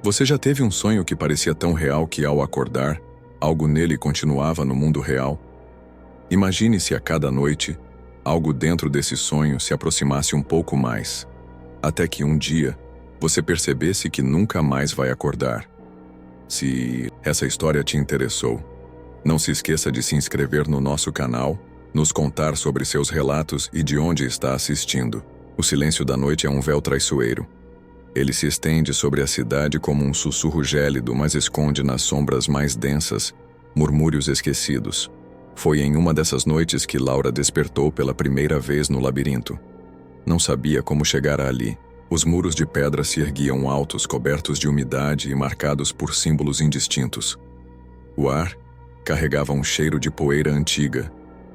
Você já teve um sonho que parecia tão real que, ao acordar, algo nele continuava no mundo real? Imagine se a cada noite, algo dentro desse sonho se aproximasse um pouco mais, até que um dia, você percebesse que nunca mais vai acordar. Se essa história te interessou, não se esqueça de se inscrever no nosso canal, nos contar sobre seus relatos e de onde está assistindo. O silêncio da noite é um véu traiçoeiro. Ele se estende sobre a cidade como um sussurro gélido, mas esconde nas sombras mais densas murmúrios esquecidos. Foi em uma dessas noites que Laura despertou pela primeira vez no labirinto. Não sabia como chegar ali. Os muros de pedra se erguiam altos, cobertos de umidade e marcados por símbolos indistintos. O ar carregava um cheiro de poeira antiga,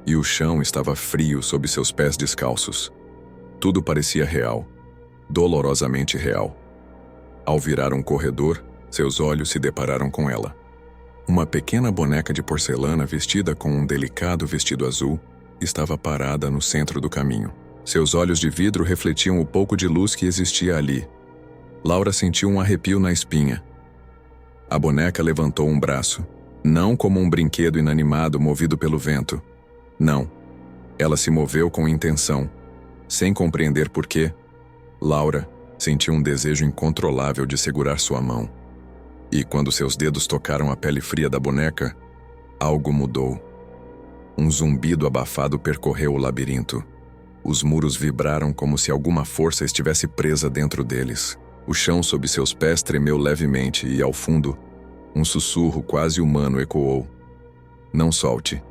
e o chão estava frio sob seus pés descalços. Tudo parecia real, dolorosamente real. Ao virar um corredor, seus olhos se depararam com ela. Uma pequena boneca de porcelana vestida com um delicado vestido azul estava parada no centro do caminho. Seus olhos de vidro refletiam o pouco de luz que existia ali. Laura sentiu um arrepio na espinha. A boneca levantou um braço, não como um brinquedo inanimado movido pelo vento. Não. Ela se moveu com intenção, sem compreender por quê. Laura sentiu um desejo incontrolável de segurar sua mão. E quando seus dedos tocaram a pele fria da boneca, algo mudou. Um zumbido abafado percorreu o labirinto. Os muros vibraram como se alguma força estivesse presa dentro deles. O chão sob seus pés tremeu levemente e, ao fundo, um sussurro quase humano ecoou. Não solte.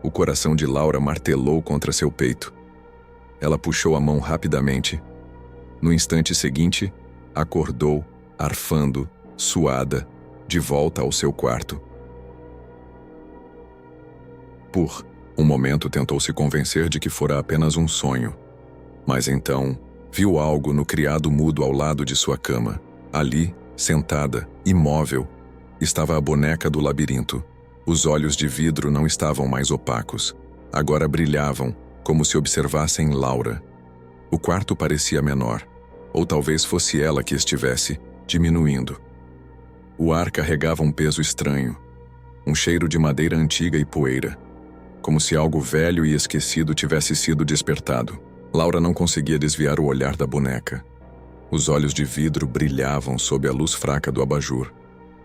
O coração de Laura martelou contra seu peito. Ela puxou a mão rapidamente. No instante seguinte, acordou, arfando, suada, de volta ao seu quarto. Por um momento tentou se convencer de que fora apenas um sonho. Mas então, viu algo no criado mudo ao lado de sua cama. Ali, sentada, imóvel, estava a boneca do labirinto. Os olhos de vidro não estavam mais opacos. Agora brilhavam, como se observassem Laura. O quarto parecia menor, ou talvez fosse ela que estivesse diminuindo. O ar carregava um peso estranho, um cheiro de madeira antiga e poeira, como se algo velho e esquecido tivesse sido despertado. Laura não conseguia desviar o olhar da boneca. Os olhos de vidro brilhavam sob a luz fraca do abajur,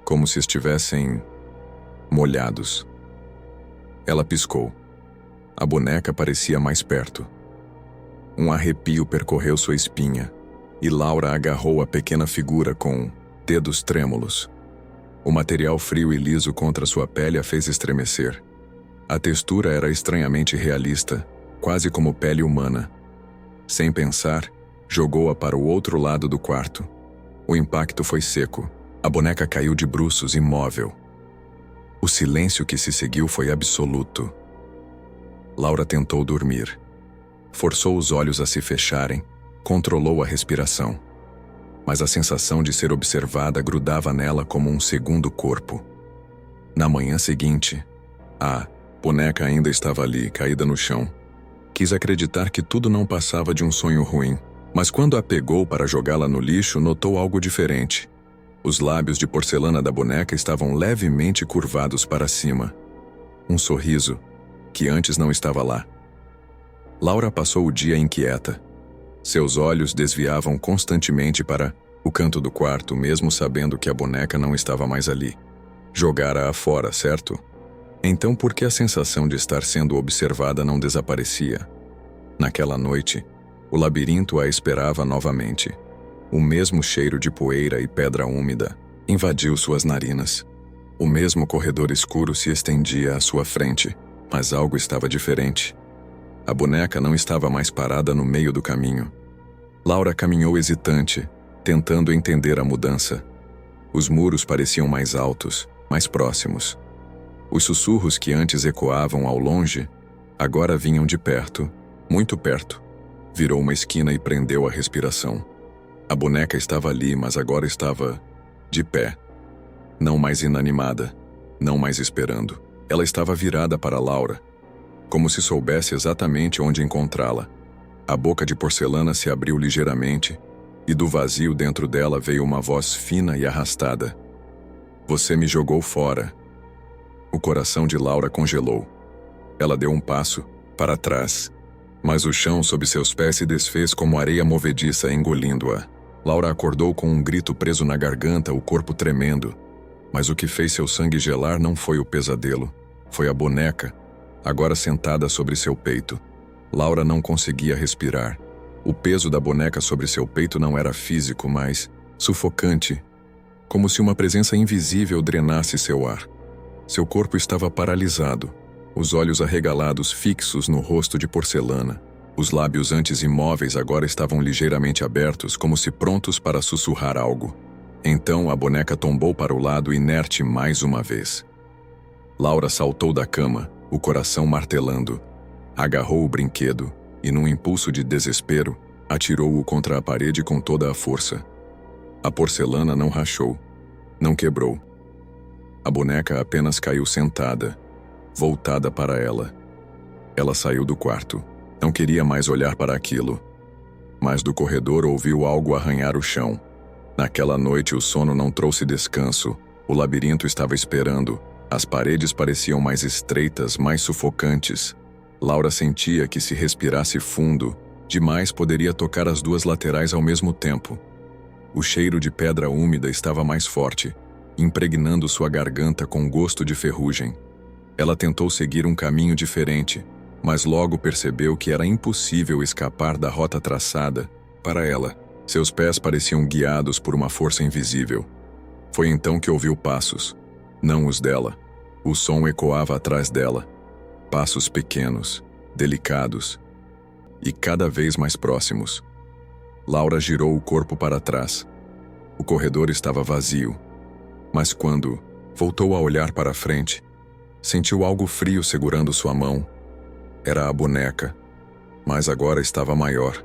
como se estivessem molhados. Ela piscou. A boneca parecia mais perto. Um arrepio percorreu sua espinha, e Laura agarrou a pequena figura com dedos trêmulos. O material frio e liso contra sua pele a fez estremecer. A textura era estranhamente realista, quase como pele humana. Sem pensar, jogou-a para o outro lado do quarto. O impacto foi seco. A boneca caiu de bruços, imóvel. O silêncio que se seguiu foi absoluto. Laura tentou dormir. Forçou os olhos a se fecharem, controlou a respiração. Mas a sensação de ser observada grudava nela como um segundo corpo. Na manhã seguinte, a boneca ainda estava ali, caída no chão. Quis acreditar que tudo não passava de um sonho ruim, mas quando a pegou para jogá-la no lixo, notou algo diferente. Os lábios de porcelana da boneca estavam levemente curvados para cima. Um sorriso, que antes não estava lá. Laura passou o dia inquieta. Seus olhos desviavam constantemente para o canto do quarto, mesmo sabendo que a boneca não estava mais ali. Jogara-a fora, certo? Então por que a sensação de estar sendo observada não desaparecia? Naquela noite, o labirinto a esperava novamente. O mesmo cheiro de poeira e pedra úmida invadiu suas narinas. O mesmo corredor escuro se estendia à sua frente, mas algo estava diferente. A boneca não estava mais parada no meio do caminho. Laura caminhou hesitante, tentando entender a mudança. Os muros pareciam mais altos, mais próximos. Os sussurros que antes ecoavam ao longe, agora vinham de perto, muito perto. Virou uma esquina e prendeu a respiração. A boneca estava ali, mas agora estava de pé. Não mais inanimada, não mais esperando. Ela estava virada para Laura, como se soubesse exatamente onde encontrá-la. A boca de porcelana se abriu ligeiramente, e do vazio dentro dela veio uma voz fina e arrastada. Você me jogou fora. O coração de Laura congelou. Ela deu um passo para trás, mas o chão sob seus pés se desfez como areia movediça engolindo-a. Laura acordou com um grito preso na garganta, o corpo tremendo. Mas o que fez seu sangue gelar não foi o pesadelo, foi a boneca, agora sentada sobre seu peito. Laura não conseguia respirar. O peso da boneca sobre seu peito não era físico, mas sufocante, como se uma presença invisível drenasse seu ar. Seu corpo estava paralisado, os olhos arregalados fixos no rosto de porcelana. Os lábios antes imóveis agora estavam ligeiramente abertos, como se prontos para sussurrar algo. Então a boneca tombou para o lado inerte mais uma vez. Laura saltou da cama, o coração martelando. Agarrou o brinquedo e, num impulso de desespero, atirou-o contra a parede com toda a força. A porcelana não rachou, não quebrou. A boneca apenas caiu sentada, voltada para ela. Ela saiu do quarto. Não queria mais olhar para aquilo. Mas do corredor ouviu algo arranhar o chão. Naquela noite o sono não trouxe descanso. O labirinto estava esperando. As paredes pareciam mais estreitas, mais sufocantes. Laura sentia que se respirasse fundo, demais poderia tocar as duas laterais ao mesmo tempo. O cheiro de pedra úmida estava mais forte, impregnando sua garganta com gosto de ferrugem. Ela tentou seguir um caminho diferente, mas logo percebeu que era impossível escapar da rota traçada para ela. Seus pés pareciam guiados por uma força invisível. Foi então que ouviu passos, não os dela. O som ecoava atrás dela. Passos pequenos, delicados e cada vez mais próximos. Laura girou o corpo para trás. O corredor estava vazio, mas quando voltou a olhar para frente, sentiu algo frio segurando sua mão. Era a boneca, mas agora estava maior.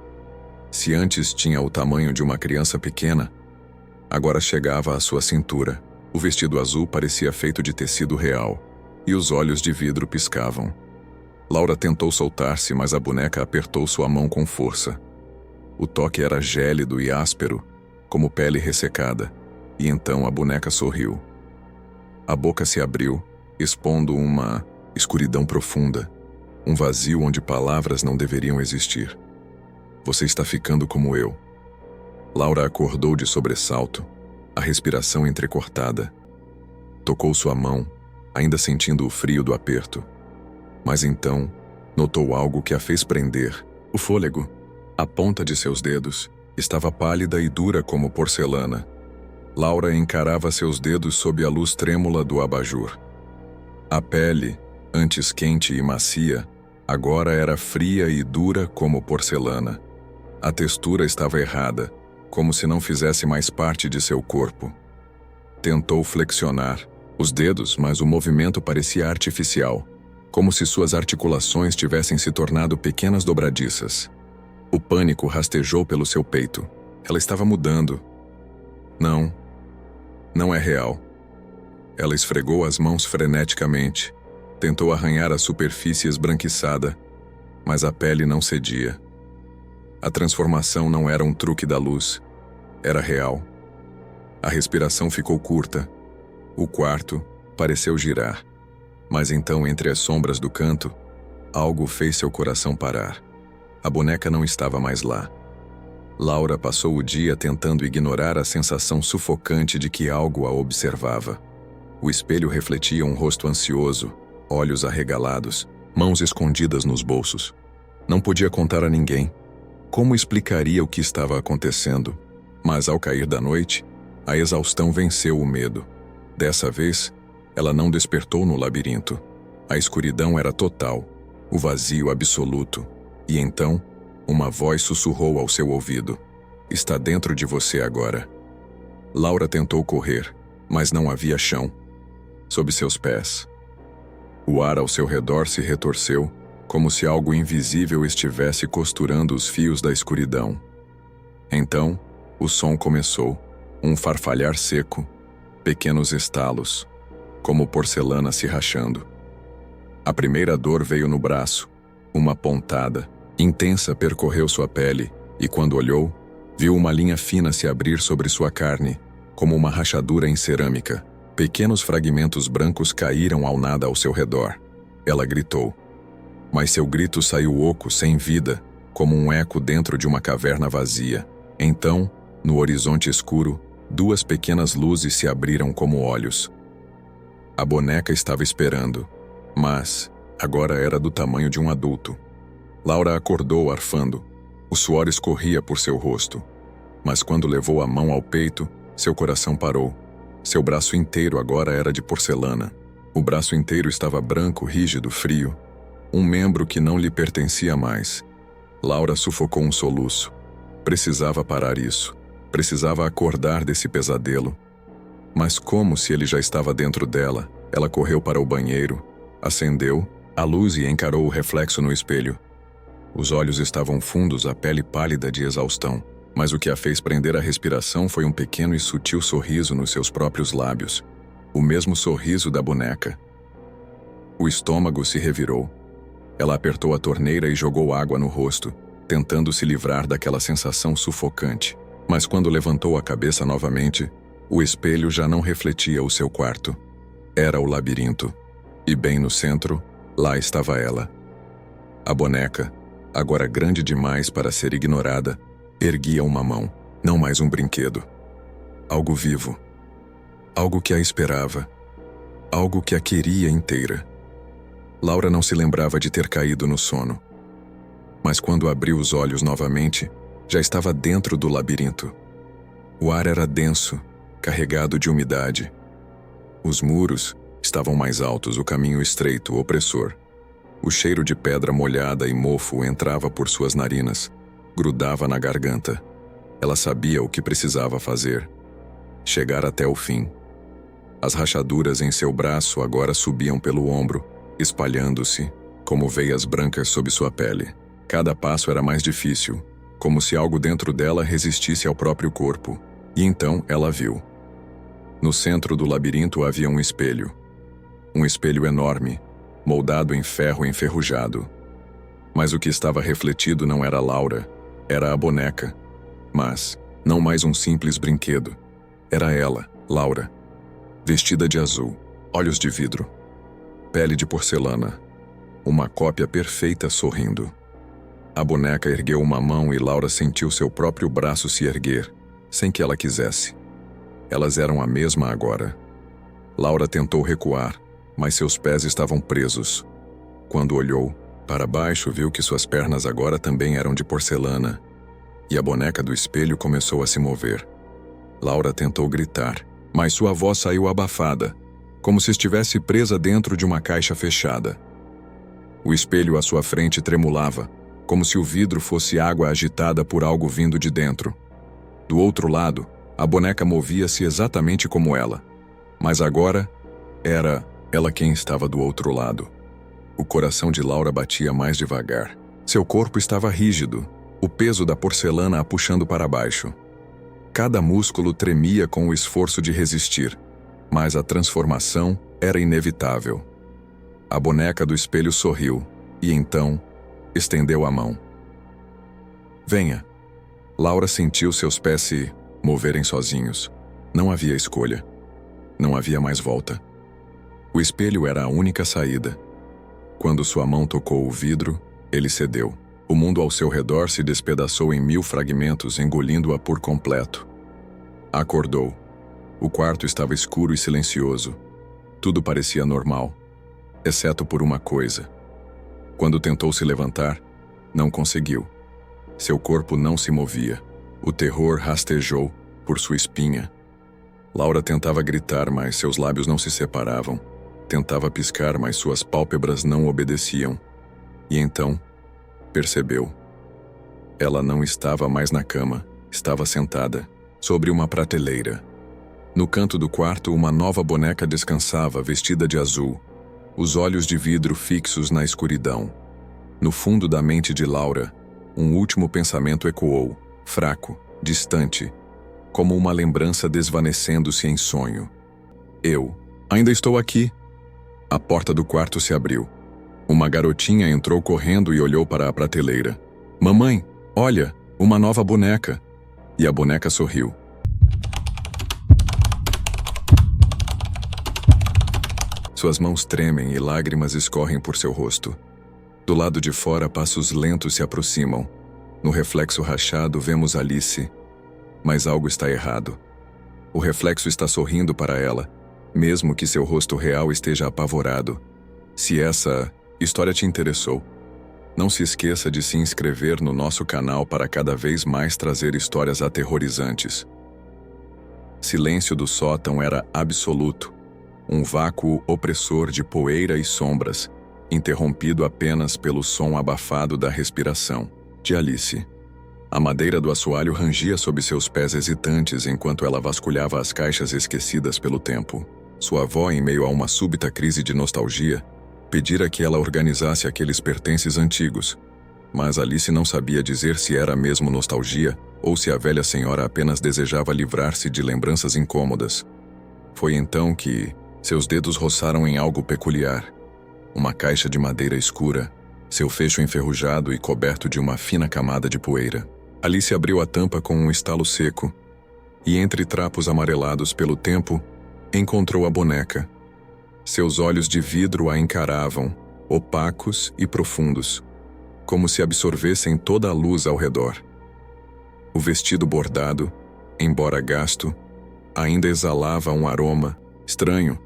Se antes tinha o tamanho de uma criança pequena, agora chegava à sua cintura. O vestido azul parecia feito de tecido real, e os olhos de vidro piscavam. Laura tentou soltar-se, mas a boneca apertou sua mão com força. O toque era gélido e áspero, como pele ressecada, e então a boneca sorriu. A boca se abriu, expondo uma escuridão profunda, um vazio onde palavras não deveriam existir. Você está ficando como eu. Laura acordou de sobressalto, a respiração entrecortada. Tocou sua mão, ainda sentindo o frio do aperto. Mas então, notou algo que a fez prender, o fôlego. A ponta de seus dedos estava pálida e dura como porcelana. Laura encarava seus dedos sob a luz trêmula do abajur. A pele, antes quente e macia, agora era fria e dura como porcelana. A textura estava errada, como se não fizesse mais parte de seu corpo. Tentou flexionar os dedos, mas o movimento parecia artificial, como se suas articulações tivessem se tornado pequenas dobradiças. O pânico rastejou pelo seu peito. Ela estava mudando. Não é real. Ela esfregou as mãos freneticamente. Tentou arranhar a superfície esbranquiçada, mas a pele não cedia. A transformação não era um truque da luz. Era real. A respiração ficou curta. O quarto pareceu girar. Mas então, entre as sombras do canto, algo fez seu coração parar. A boneca não estava mais lá. Laura passou o dia tentando ignorar a sensação sufocante de que algo a observava. O espelho refletia um rosto ansioso, olhos arregalados, mãos escondidas nos bolsos. Não podia contar a ninguém. Como explicaria o que estava acontecendo? Mas ao cair da noite, a exaustão venceu o medo. Dessa vez, ela não despertou no labirinto. A escuridão era total, o vazio absoluto. E então, uma voz sussurrou ao seu ouvido. Está dentro de você agora. Laura tentou correr, mas não havia chão. Sob seus pés. O ar ao seu redor se retorceu, como se algo invisível estivesse costurando os fios da escuridão. Então, o som começou, um farfalhar seco, pequenos estalos, como porcelana se rachando. A primeira dor veio no braço, uma pontada intensa percorreu sua pele, e quando olhou, Viu uma linha fina se abrir sobre sua carne, como uma rachadura em cerâmica. Pequenos fragmentos brancos caíram ao nada ao seu redor. Ela gritou. Mas seu grito saiu oco, sem vida, como um eco dentro de uma caverna vazia. Então, no horizonte escuro, duas pequenas luzes se abriram como olhos. A boneca estava esperando, mas agora era do tamanho de um adulto. Laura acordou arfando. O suor escorria por seu rosto. Mas quando levou a mão ao peito, seu coração parou. Seu braço inteiro agora era de porcelana. O braço inteiro estava branco, rígido, frio. Um membro que não lhe pertencia mais. Laura sufocou um soluço. Precisava parar isso. Precisava acordar desse pesadelo. Mas como se ele já estava dentro dela, ela correu para o banheiro, acendeu a luz e encarou o reflexo no espelho. Os olhos estavam fundos, a pele pálida de exaustão, mas o que a fez prender a respiração foi um pequeno e sutil sorriso nos seus próprios lábios. O mesmo sorriso da boneca. O estômago se revirou. Ela apertou a torneira e jogou água no rosto, tentando se livrar daquela sensação sufocante. Mas quando levantou a cabeça novamente, o espelho já não refletia o seu quarto. Era o labirinto. E bem no centro, lá estava ela. A boneca, agora grande demais para ser ignorada, erguia uma mão, não mais um brinquedo. Algo vivo. Algo que a esperava. Algo que a queria inteira. Laura não se lembrava de ter caído no sono. Mas quando abriu os olhos novamente, já estava dentro do labirinto. O ar era denso, carregado de umidade. Os muros estavam mais altos, o caminho estreito, opressor. O cheiro de pedra molhada e mofo entrava por suas narinas, grudava na garganta. Ela sabia o que precisava fazer. Chegar até o fim. As rachaduras em seu braço agora subiam pelo ombro, espalhando-se, como veias brancas sob sua pele. Cada passo era mais difícil, como se algo dentro dela resistisse ao próprio corpo. E então ela viu. No centro do labirinto havia um espelho. Um espelho enorme, moldado em ferro enferrujado. Mas o que estava refletido não era Laura, era a boneca. Mas não mais um simples brinquedo. Era ela, Laura, vestida de azul, olhos de vidro, pele de porcelana, uma cópia perfeita sorrindo. A boneca ergueu uma mão e Laura sentiu seu próprio braço se erguer, sem que ela quisesse. Elas eram a mesma agora. Laura tentou recuar, mas seus pés estavam presos. Quando olhou para baixo, viu que suas pernas agora também eram de porcelana, e a boneca do espelho começou a se mover. Laura tentou gritar, mas sua voz saiu abafada, como se estivesse presa dentro de uma caixa fechada. O espelho à sua frente tremulava, como se o vidro fosse água agitada por algo vindo de dentro. Do outro lado, a boneca movia-se exatamente como ela, mas agora era ela quem estava do outro lado. O coração de Laura batia mais devagar. Seu corpo estava rígido, o peso da porcelana a puxando para baixo. Cada músculo tremia com o esforço de resistir, mas a transformação era inevitável. A boneca do espelho sorriu e então estendeu a mão. Venha. Laura sentiu seus pés se moverem sozinhos. Não havia escolha. Não havia mais volta. O espelho era a única saída. Quando sua mão tocou o vidro, ele cedeu. O mundo ao seu redor se despedaçou em 1000 fragmentos, engolindo-a por completo. Acordou. O quarto estava escuro e silencioso. Tudo parecia normal, exceto por uma coisa. Quando tentou se levantar, não conseguiu. Seu corpo não se movia. O terror rastejou por sua espinha. Laura tentava gritar, mas seus lábios não se separavam. Tentava piscar, mas suas pálpebras não obedeciam. E então, percebeu. Ela não estava mais na cama, estava sentada, sobre uma prateleira. No canto do quarto, uma nova boneca descansava, vestida de azul, os olhos de vidro fixos na escuridão. No fundo da mente de Laura, um último pensamento ecoou, fraco, distante, como uma lembrança desvanecendo-se em sonho. Eu ainda estou aqui. A porta do quarto se abriu. Uma garotinha entrou correndo e olhou para a prateleira. Mamãe, olha, uma nova boneca. E a boneca sorriu. Suas mãos tremem e lágrimas escorrem por seu rosto. Do lado de fora, passos lentos se aproximam. No reflexo rachado, vemos Alice. Mas algo está errado. O reflexo está sorrindo para ela, mesmo que seu rosto real esteja apavorado. Se essa história te interessou, não se esqueça de se inscrever no nosso canal para cada vez mais trazer histórias aterrorizantes. Silêncio do sótão era absoluto. Um vácuo opressor de poeira e sombras, interrompido apenas pelo som abafado da respiração de Alice. A madeira do assoalho rangia sob seus pés hesitantes enquanto ela vasculhava as caixas esquecidas pelo tempo. Sua avó, em meio a uma súbita crise de nostalgia, pedira que ela organizasse aqueles pertences antigos. Mas Alice não sabia dizer se era mesmo nostalgia ou se a velha senhora apenas desejava livrar-se de lembranças incômodas. Foi então que seus dedos roçaram em algo peculiar. Uma caixa de madeira escura, seu fecho enferrujado e coberto de uma fina camada de poeira. Alice abriu a tampa com um estalo seco e, entre trapos amarelados pelo tempo, encontrou a boneca. Seus olhos de vidro a encaravam, opacos e profundos, como se absorvessem toda a luz ao redor. O vestido bordado, embora gasto, ainda exalava um aroma estranho,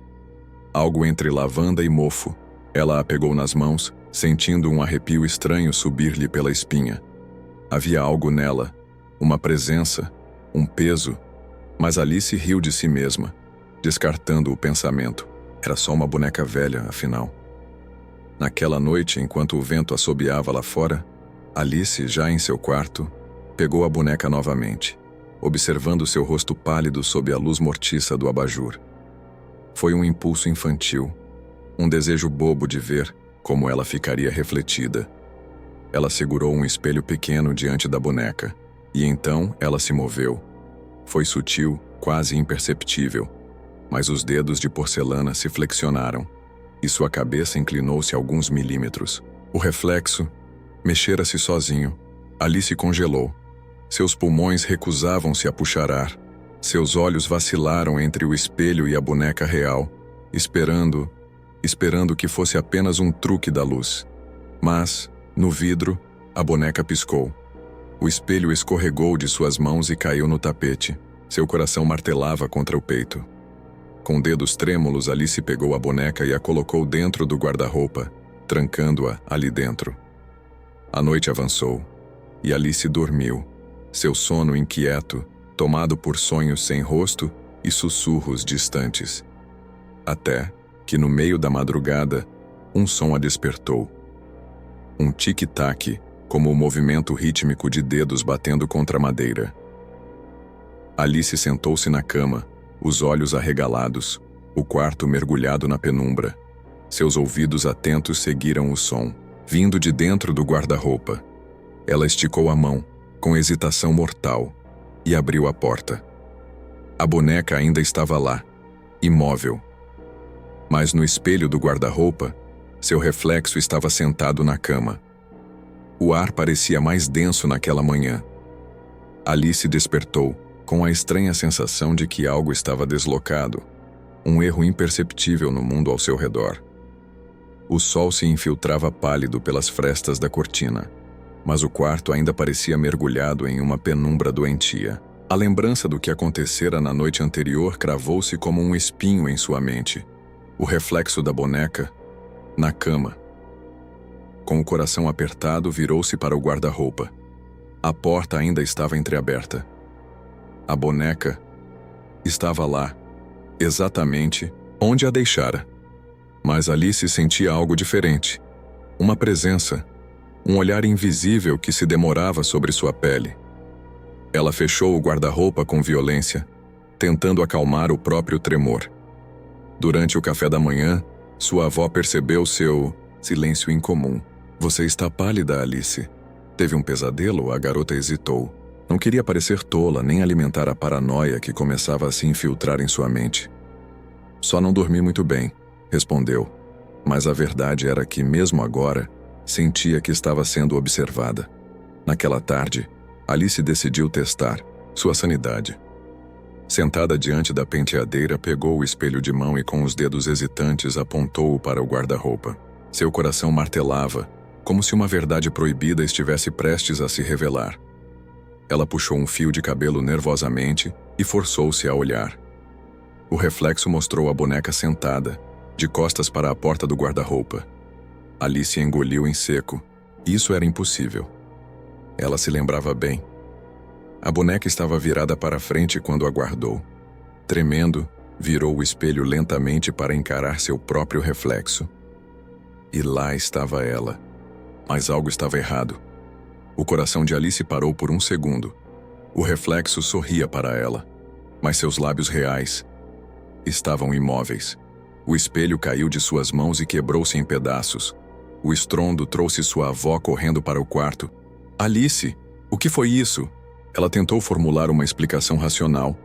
algo entre lavanda e mofo. Ela a pegou nas mãos, sentindo um arrepio estranho subir-lhe pela espinha. Havia algo nela, uma presença, um peso, mas Alice riu de si mesma, descartando o pensamento. Era só uma boneca velha, afinal. Naquela noite, enquanto o vento assobiava lá fora, Alice, já em seu quarto, pegou a boneca novamente, observando seu rosto pálido sob a luz mortiça do abajur. Foi um impulso infantil, um desejo bobo de ver como ela ficaria refletida. Ela segurou um espelho pequeno diante da boneca, e então ela se moveu. Foi sutil, quase imperceptível, mas os dedos de porcelana se flexionaram, e sua cabeça inclinou-se alguns milímetros. O reflexo mexera-se sozinho. Alice congelou. Seus pulmões recusavam-se a puxarar. Seus olhos vacilaram entre o espelho e a boneca real, esperando que fosse apenas um truque da luz. Mas, no vidro, a boneca piscou. O espelho escorregou de suas mãos e caiu no tapete. Seu coração martelava contra o peito. Com dedos trêmulos, Alice pegou a boneca e a colocou dentro do guarda-roupa, trancando-a ali dentro. A noite avançou, e Alice dormiu, seu sono inquieto, tomado por sonhos sem rosto e sussurros distantes. Até que, no meio da madrugada, um som a despertou. Um tic-tac, como o movimento rítmico de dedos batendo contra a madeira. Alice sentou-se na cama, os olhos arregalados, o quarto mergulhado na penumbra. Seus ouvidos atentos seguiram o som, vindo de dentro do guarda-roupa. Ela esticou a mão, com hesitação mortal, e abriu a porta. A boneca ainda estava lá, imóvel. Mas no espelho do guarda-roupa, seu reflexo estava sentado na cama. O ar parecia mais denso naquela manhã. Alice despertou, com a estranha sensação de que algo estava deslocado, um erro imperceptível no mundo ao seu redor. O sol se infiltrava pálido pelas frestas da cortina, mas o quarto ainda parecia mergulhado em uma penumbra doentia. A lembrança do que acontecera na noite anterior cravou-se como um espinho em sua mente. O reflexo da boneca, na cama. Com o coração apertado, virou-se para o guarda-roupa. A porta ainda estava entreaberta. A boneca estava lá, exatamente onde a deixara. Mas Alice sentia algo diferente. Uma presença, um olhar invisível que se demorava sobre sua pele. Ela fechou o guarda-roupa com violência, tentando acalmar o próprio tremor. Durante o café da manhã, sua avó percebeu seu silêncio incomum. "Você está pálida, Alice. Teve um pesadelo?" A garota hesitou. Não queria parecer tola nem alimentar a paranoia que começava a se infiltrar em sua mente. "Só não dormi muito bem", respondeu. Mas a verdade era que, mesmo agora, sentia que estava sendo observada. Naquela tarde, Alice decidiu testar, sua sanidade. Sentada diante da penteadeira, pegou o espelho de mão e com os dedos hesitantes apontou-o para o guarda-roupa. Seu coração martelava, como se uma verdade proibida estivesse prestes a se revelar. Ela puxou um fio de cabelo nervosamente e forçou-se a olhar. O reflexo mostrou a boneca sentada, de costas para a porta do guarda-roupa. Alice engoliu em seco. Isso era impossível. Ela se lembrava bem. A boneca estava virada para frente quando aguardou. Tremendo, virou o espelho lentamente para encarar seu próprio reflexo. E lá estava ela. Mas algo estava errado. O coração de Alice parou por um segundo. O reflexo sorria para ela, mas seus lábios reais estavam imóveis. O espelho caiu de suas mãos e quebrou-se em pedaços. O estrondo trouxe sua avó correndo para o quarto. Alice, o que foi isso? Ela tentou formular uma explicação racional,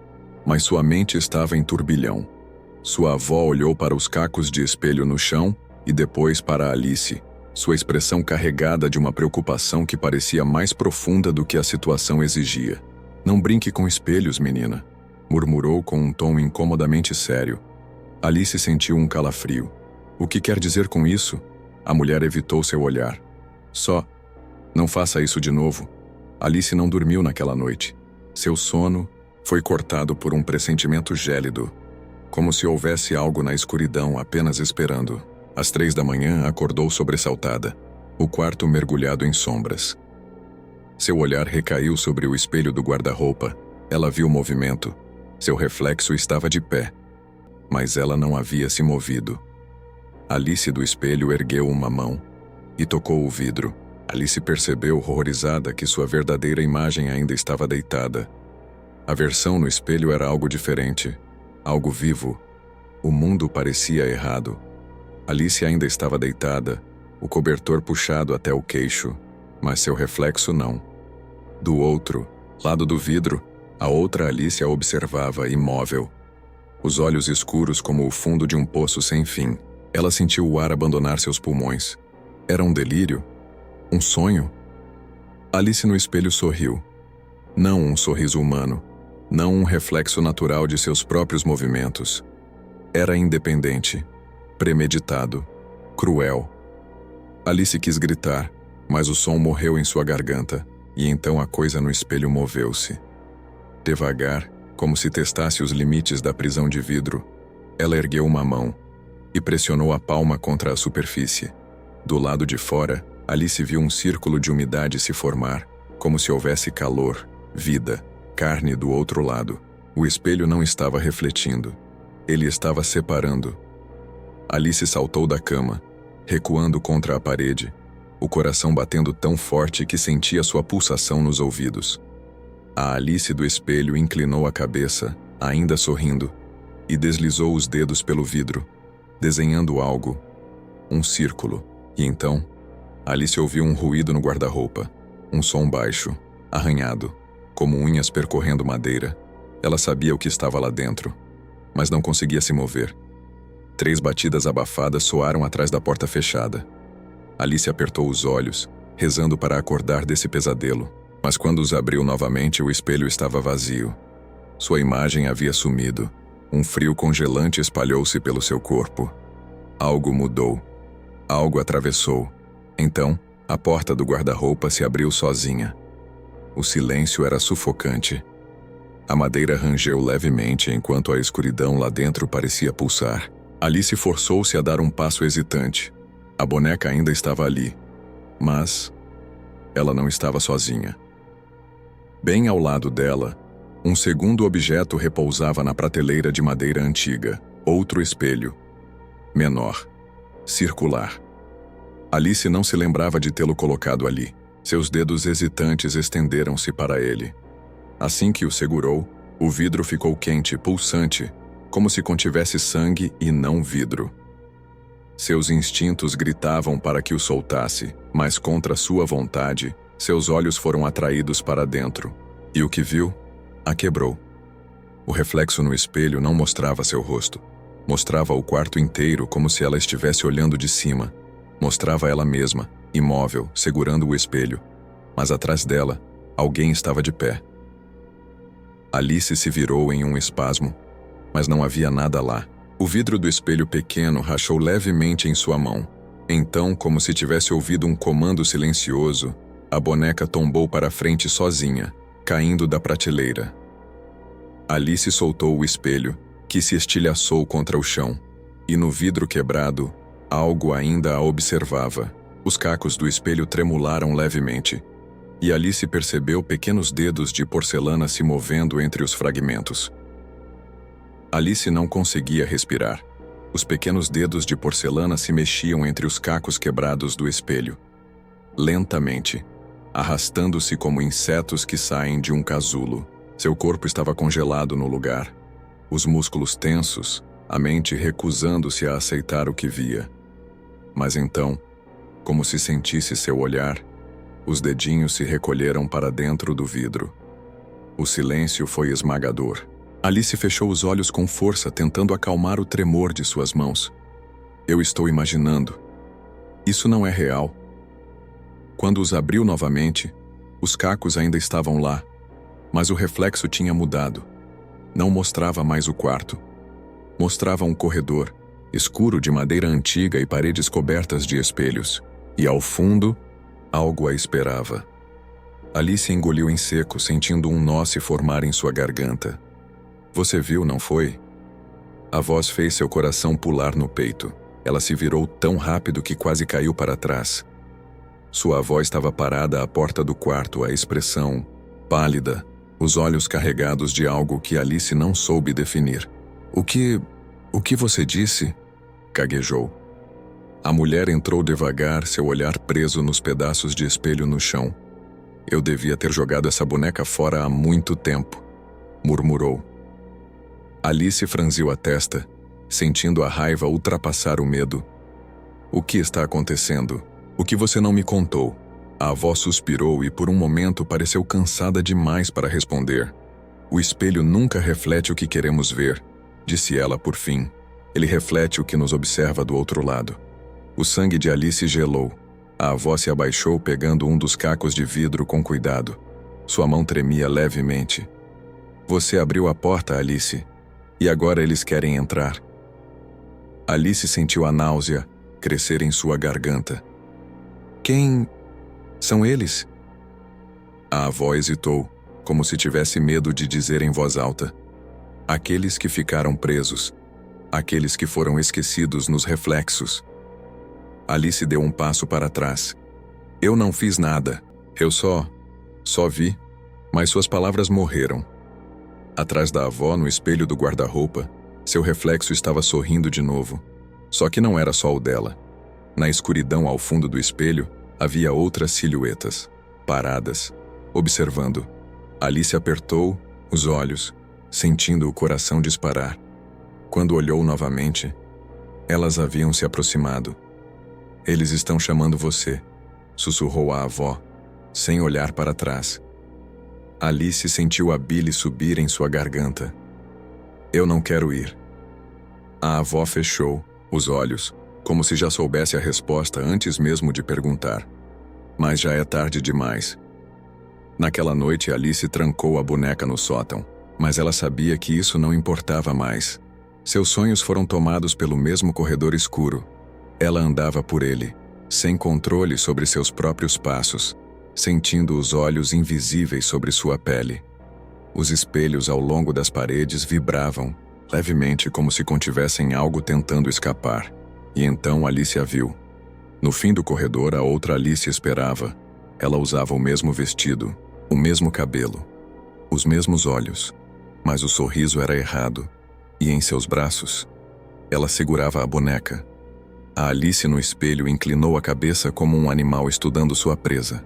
mas sua mente estava em turbilhão. Sua avó olhou para os cacos de espelho no chão e depois para Alice, sua expressão carregada de uma preocupação que parecia mais profunda do que a situação exigia. Não brinque com espelhos, menina, murmurou com um tom incomodamente sério. Alice sentiu um calafrio. O que quer dizer com isso? A mulher evitou seu olhar. Não faça isso de novo. Alice não dormiu naquela noite. Seu sono foi cortado por um pressentimento gélido, como se houvesse algo na escuridão apenas esperando. Às 3 da manhã, acordou sobressaltada, o quarto mergulhado em sombras. Seu olhar recaiu sobre o espelho do guarda-roupa. Ela viu o movimento. Seu reflexo estava de pé, mas ela não havia se movido. Alice do espelho ergueu uma mão e tocou o vidro. Alice percebeu, horrorizada, que sua verdadeira imagem ainda estava deitada. A versão no espelho era algo diferente, algo vivo. O mundo parecia errado. Alice ainda estava deitada, o cobertor puxado até o queixo, mas seu reflexo não. Do outro lado do vidro, a outra Alice a observava, imóvel. Os olhos escuros como o fundo de um poço sem fim. Ela sentiu o ar abandonar seus pulmões. Era um delírio? Um sonho? Alice no espelho sorriu. Não um sorriso humano, não um reflexo natural de seus próprios movimentos. Era independente, premeditado, cruel. Alice quis gritar, mas o som morreu em sua garganta, e então a coisa no espelho moveu-se. Devagar, como se testasse os limites da prisão de vidro, ela ergueu uma mão e pressionou a palma contra a superfície. Do lado de fora, Alice viu um círculo de umidade se formar, como se houvesse calor, vida, carne do outro lado. O espelho não estava refletindo. Ele estava separando. Alice saltou da cama, recuando contra a parede, o coração batendo tão forte que sentia sua pulsação nos ouvidos. A Alice do espelho inclinou a cabeça, ainda sorrindo, e deslizou os dedos pelo vidro, desenhando algo, um círculo, e então Alice ouviu um ruído no guarda-roupa, um som baixo, arranhado, como unhas percorrendo madeira. Ela sabia o que estava lá dentro, mas não conseguia se mover. 3 batidas abafadas soaram atrás da porta fechada. Alice apertou os olhos, rezando para acordar desse pesadelo, mas quando os abriu novamente, o espelho estava vazio. Sua imagem havia sumido. Um frio congelante espalhou-se pelo seu corpo. Algo mudou. Algo atravessou. Então, a porta do guarda-roupa se abriu sozinha. O silêncio era sufocante. A madeira rangeu levemente enquanto a escuridão lá dentro parecia pulsar. Alice forçou-se a dar um passo hesitante. A boneca ainda estava ali, mas ela não estava sozinha. Bem ao lado dela, um segundo objeto repousava na prateleira de madeira antiga, outro espelho. Menor, circular. Alice não se lembrava de tê-lo colocado ali. Seus dedos hesitantes estenderam-se para ele. Assim que o segurou, o vidro ficou quente, pulsante, como se contivesse sangue e não vidro. Seus instintos gritavam para que o soltasse, mas contra sua vontade, seus olhos foram atraídos para dentro. E o que viu, a quebrou. O reflexo no espelho não mostrava seu rosto. Mostrava o quarto inteiro como se ela estivesse olhando de cima. Mostrava ela mesma, imóvel, segurando o espelho. Mas atrás dela, alguém estava de pé. Alice se virou em um espasmo, mas não havia nada lá. O vidro do espelho pequeno rachou levemente em sua mão. Então, como se tivesse ouvido um comando silencioso, a boneca tombou para a frente sozinha, caindo da prateleira. Alice soltou o espelho, que se estilhaçou contra o chão, e no vidro quebrado, algo ainda a observava. Os cacos do espelho tremularam levemente, e Alice percebeu pequenos dedos de porcelana se movendo entre os fragmentos. Alice não conseguia respirar. Os pequenos dedos de porcelana se mexiam entre os cacos quebrados do espelho. Lentamente, arrastando-se como insetos que saem de um casulo. Seu corpo estava congelado no lugar. Os músculos tensos, a mente recusando-se a aceitar o que via. Mas então, como se sentisse seu olhar, os dedinhos se recolheram para dentro do vidro. O silêncio foi esmagador. Alice fechou os olhos com força, tentando acalmar o tremor de suas mãos. Eu estou imaginando. Isso não é real. Quando os abriu novamente, os cacos ainda estavam lá, mas o reflexo tinha mudado. Não mostrava mais o quarto. Mostrava um corredor, escuro de madeira antiga e paredes cobertas de espelhos. E ao fundo, algo a esperava. Alice engoliu em seco, sentindo um nó se formar em sua garganta. Você viu, não foi? A voz fez seu coração pular no peito. Ela se virou tão rápido que quase caiu para trás. Sua avó estava parada à porta do quarto, a expressão pálida, os olhos carregados de algo que Alice não soube definir. O que você disse? Gaguejou. A mulher entrou devagar, seu olhar preso nos pedaços de espelho no chão. Eu devia ter jogado essa boneca fora há muito tempo, murmurou. Alice franziu a testa, sentindo a raiva ultrapassar o medo. O que está acontecendo? O que você não me contou? A avó suspirou e por um momento pareceu cansada demais para responder. O espelho nunca reflete o que queremos ver, disse ela por fim. Ele reflete o que nos observa do outro lado. O sangue de Alice gelou. A avó se abaixou pegando um dos cacos de vidro com cuidado. Sua mão tremia levemente. Você abriu a porta, Alice. E agora eles querem entrar. Alice sentiu a náusea crescer em sua garganta. Quem são eles? A avó hesitou, como se tivesse medo de dizer em voz alta. Aqueles que ficaram presos. Aqueles que foram esquecidos nos reflexos. Alice deu um passo para trás. Eu não fiz nada. Eu só vi. Mas suas palavras morreram. Atrás da avó, no espelho do guarda-roupa, seu reflexo estava sorrindo de novo. Só que não era só o dela. Na escuridão ao fundo do espelho, havia outras silhuetas, paradas, observando. Alice apertou os olhos, sentindo o coração disparar. Quando olhou novamente, elas haviam se aproximado. Eles estão chamando você, sussurrou a avó, sem olhar para trás. Alice sentiu a bile subir em sua garganta. Eu não quero ir. A avó fechou os olhos, como se já soubesse a resposta antes mesmo de perguntar. Mas já é tarde demais. Naquela noite, Alice trancou a boneca no sótão, mas ela sabia que isso não importava mais. Seus sonhos foram tomados pelo mesmo corredor escuro. Ela andava por ele, sem controle sobre seus próprios passos, sentindo os olhos invisíveis sobre sua pele. Os espelhos ao longo das paredes vibravam, levemente como se contivessem algo tentando escapar. E então Alice a viu. No fim do corredor, a outra Alice esperava. Ela usava o mesmo vestido, o mesmo cabelo, os mesmos olhos, mas o sorriso era errado. E em seus braços, ela segurava a boneca. A Alice no espelho inclinou a cabeça como um animal estudando sua presa.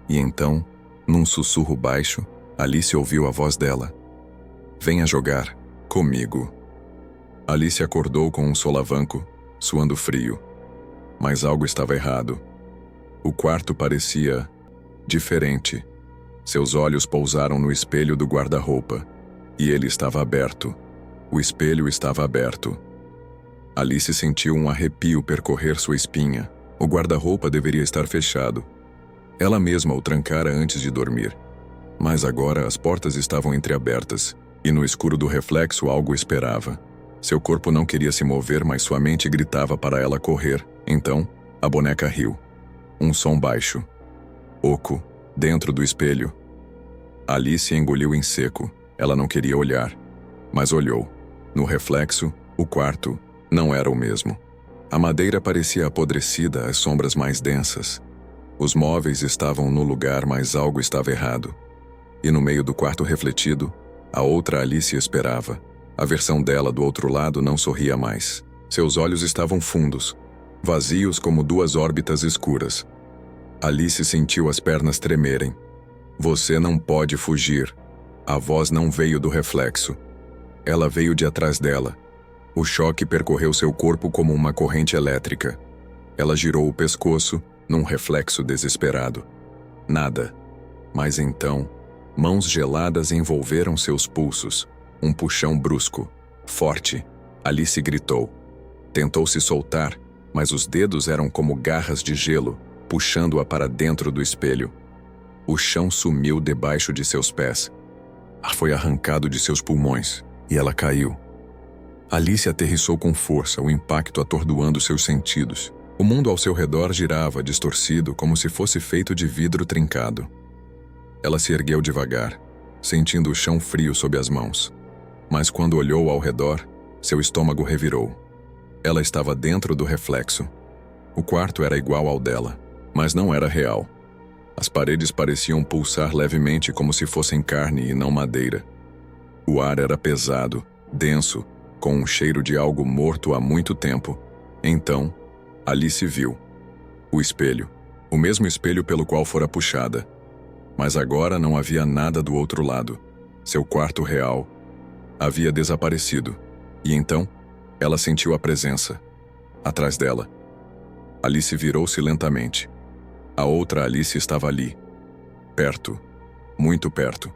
E então, num sussurro baixo, Alice ouviu a voz dela. Venha jogar comigo. Alice acordou com um solavanco, suando frio. Mas algo estava errado. O quarto parecia diferente. Seus olhos pousaram no espelho do guarda-roupa, e ele estava aberto. O espelho estava aberto. Alice sentiu um arrepio percorrer sua espinha. O guarda-roupa deveria estar fechado. Ela mesma o trancara antes de dormir. Mas agora as portas estavam entreabertas, e no escuro do reflexo algo esperava. Seu corpo não queria se mover, mas sua mente gritava para ela correr. Então, a boneca riu. Um som baixo. Oco, dentro do espelho. Alice engoliu em seco. Ela não queria olhar, mas olhou. No reflexo, o quarto não era o mesmo. A madeira parecia apodrecida, as sombras mais densas. Os móveis estavam no lugar, mas algo estava errado. E no meio do quarto refletido, a outra Alice esperava. A versão dela do outro lado não sorria mais. Seus olhos estavam fundos, vazios como duas órbitas escuras. Alice sentiu as pernas tremerem. Você não pode fugir. A voz não veio do reflexo. Ela veio de atrás dela. O choque percorreu seu corpo como uma corrente elétrica. Ela girou o pescoço, num reflexo desesperado. Nada. Mas então, mãos geladas envolveram seus pulsos. Um puxão brusco, forte. Alice gritou. Tentou se soltar, mas os dedos eram como garras de gelo, puxando-a para dentro do espelho. O chão sumiu debaixo de seus pés. Ar foi arrancado de seus pulmões, e ela caiu. Alice aterrissou com força, o impacto atordoando seus sentidos. O mundo ao seu redor girava, distorcido, como se fosse feito de vidro trincado. Ela se ergueu devagar, sentindo o chão frio sob as mãos. Mas quando olhou ao redor, seu estômago revirou. Ela estava dentro do reflexo. O quarto era igual ao dela, mas não era real. As paredes pareciam pulsar levemente como se fossem carne e não madeira. O ar era pesado, denso, com um cheiro de algo morto há muito tempo. Então, Alice viu. O espelho. O mesmo espelho pelo qual fora puxada. Mas agora não havia nada do outro lado. Seu quarto real havia desaparecido. E então, ela sentiu a presença. Atrás dela. Alice virou-se lentamente. A outra Alice estava ali. Perto. Muito perto.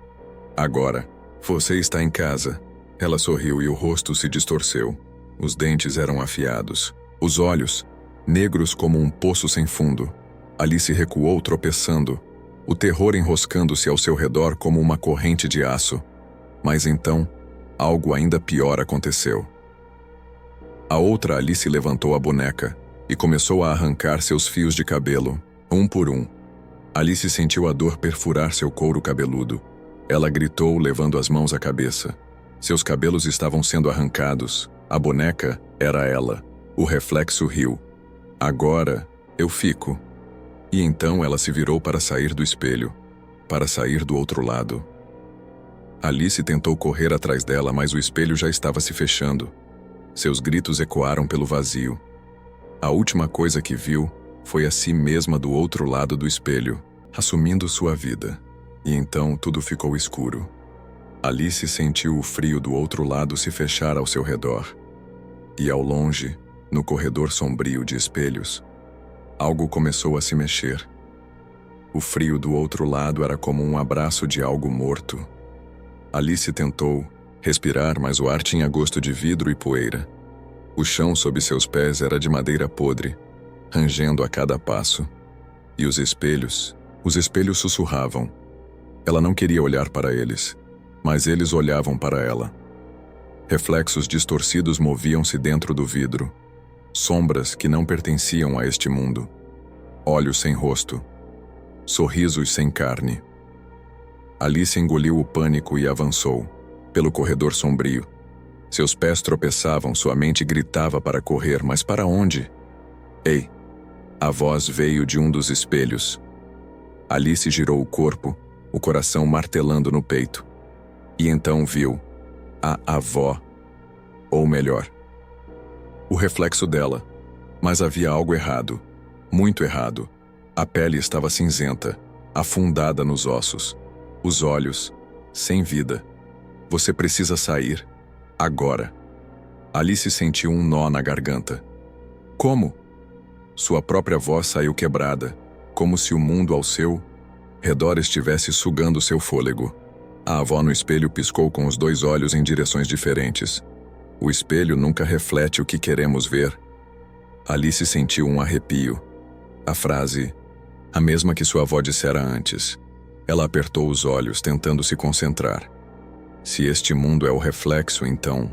Agora, você está em casa. Ela sorriu e o rosto se distorceu. Os dentes eram afiados. Os olhos, negros como um poço sem fundo. Alice recuou tropeçando, o terror enroscando-se ao seu redor como uma corrente de aço. Mas então, algo ainda pior aconteceu. A outra Alice levantou a boneca e começou a arrancar seus fios de cabelo, um por um. Alice sentiu a dor perfurar seu couro cabeludo. Ela gritou, levando as mãos à cabeça. Seus cabelos estavam sendo arrancados. A boneca era ela. O reflexo riu. Agora, eu fico. E então ela se virou para sair do espelho, para sair do outro lado. Alice tentou correr atrás dela, mas o espelho já estava se fechando. Seus gritos ecoaram pelo vazio. A última coisa que viu foi a si mesma do outro lado do espelho, assumindo sua vida. E então tudo ficou escuro. Alice sentiu o frio do outro lado se fechar ao seu redor. E ao longe, no corredor sombrio de espelhos, algo começou a se mexer. O frio do outro lado era como um abraço de algo morto. Alice tentou respirar, mas o ar tinha gosto de vidro e poeira. O chão sob seus pés era de madeira podre, rangendo a cada passo. E os espelhos sussurravam. Ela não queria olhar para eles, mas eles olhavam para ela. Reflexos distorcidos moviam-se dentro do vidro. Sombras que não pertenciam a este mundo. Olhos sem rosto. Sorrisos sem carne. Alice engoliu o pânico e avançou, pelo corredor sombrio. Seus pés tropeçavam, sua mente gritava para correr, mas para onde? Ei! A voz veio de um dos espelhos. Alice girou o corpo, o coração martelando no peito. E então viu a avó, ou melhor, o reflexo dela. Mas havia algo errado, muito errado. A pele estava cinzenta, afundada nos ossos. Os olhos, sem vida. Você precisa sair, agora. Alice sentiu um nó na garganta. Como? Sua própria voz saiu quebrada, como se o mundo ao seu redor estivesse sugando seu fôlego. A avó no espelho piscou com os dois olhos em direções diferentes. O espelho nunca reflete o que queremos ver. Alice sentiu um arrepio. A frase, a mesma que sua avó dissera antes. Ela apertou os olhos, tentando se concentrar. Se este mundo é o reflexo, então...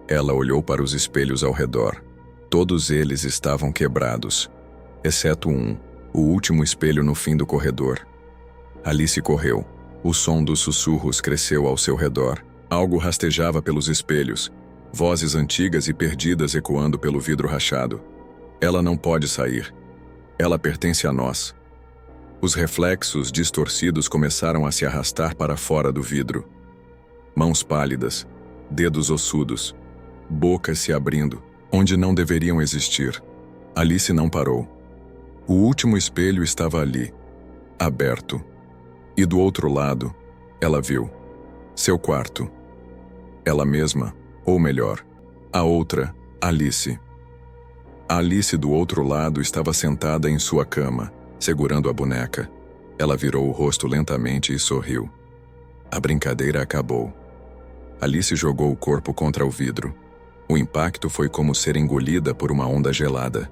Ela olhou para os espelhos ao redor. Todos eles estavam quebrados, exceto um, o último espelho no fim do corredor. Alice correu. O som dos sussurros cresceu ao seu redor. Algo rastejava pelos espelhos, vozes antigas e perdidas ecoando pelo vidro rachado. Ela não pode sair. Ela pertence a nós. Os reflexos distorcidos começaram a se arrastar para fora do vidro. Mãos pálidas, dedos ossudos, bocas se abrindo, onde não deveriam existir. Alice não parou. O último espelho estava ali, aberto. E do outro lado, ela viu seu quarto. Ela mesma, ou melhor, a outra, Alice. A Alice do outro lado estava sentada em sua cama, segurando a boneca. Ela virou o rosto lentamente e sorriu. A brincadeira acabou. Alice jogou o corpo contra o vidro. O impacto foi como ser engolida por uma onda gelada.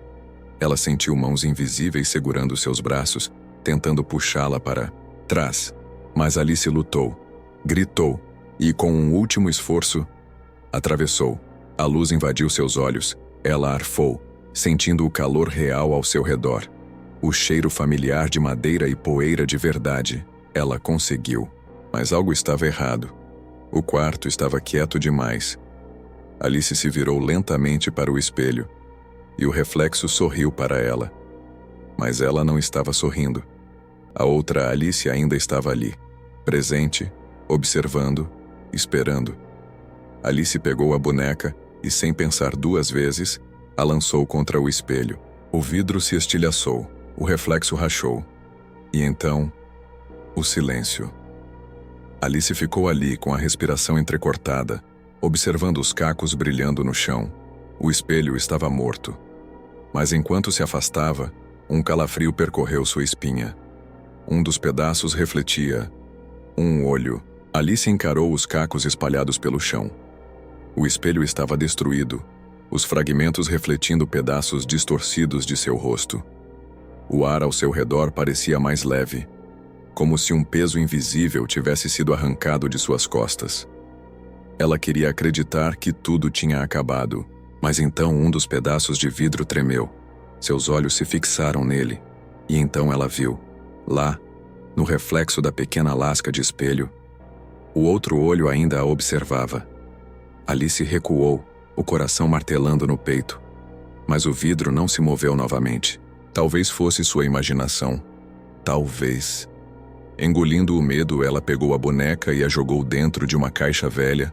Ela sentiu mãos invisíveis segurando seus braços, tentando puxá-la para trás. Mas Alice lutou, gritou e, com um último esforço, atravessou. A luz invadiu seus olhos. Ela arfou, sentindo o calor real ao seu redor. O cheiro familiar de madeira e poeira de verdade. Ela conseguiu. Mas algo estava errado. O quarto estava quieto demais. Alice se virou lentamente para o espelho, e o reflexo sorriu para ela. Mas ela não estava sorrindo. A outra Alice ainda estava ali, presente, observando, esperando. Alice pegou a boneca e, sem pensar duas vezes, a lançou contra o espelho. O vidro se estilhaçou, o reflexo rachou. E então, o silêncio. Alice ficou ali com a respiração entrecortada, observando os cacos brilhando no chão. O espelho estava morto. Mas enquanto se afastava, um calafrio percorreu sua espinha. Um dos pedaços refletia um olho. Alice encarou os cacos espalhados pelo chão. O espelho estava destruído, os fragmentos refletindo pedaços distorcidos de seu rosto. O ar ao seu redor parecia mais leve, como se um peso invisível tivesse sido arrancado de suas costas. Ela queria acreditar que tudo tinha acabado, mas então um dos pedaços de vidro tremeu. Seus olhos se fixaram nele, e então ela viu, lá, no reflexo da pequena lasca de espelho, o outro olho ainda a observava. Alice recuou, o coração martelando no peito. Mas o vidro não se moveu novamente. Talvez fosse sua imaginação. Talvez. Engolindo o medo, ela pegou a boneca e a jogou dentro de uma caixa velha,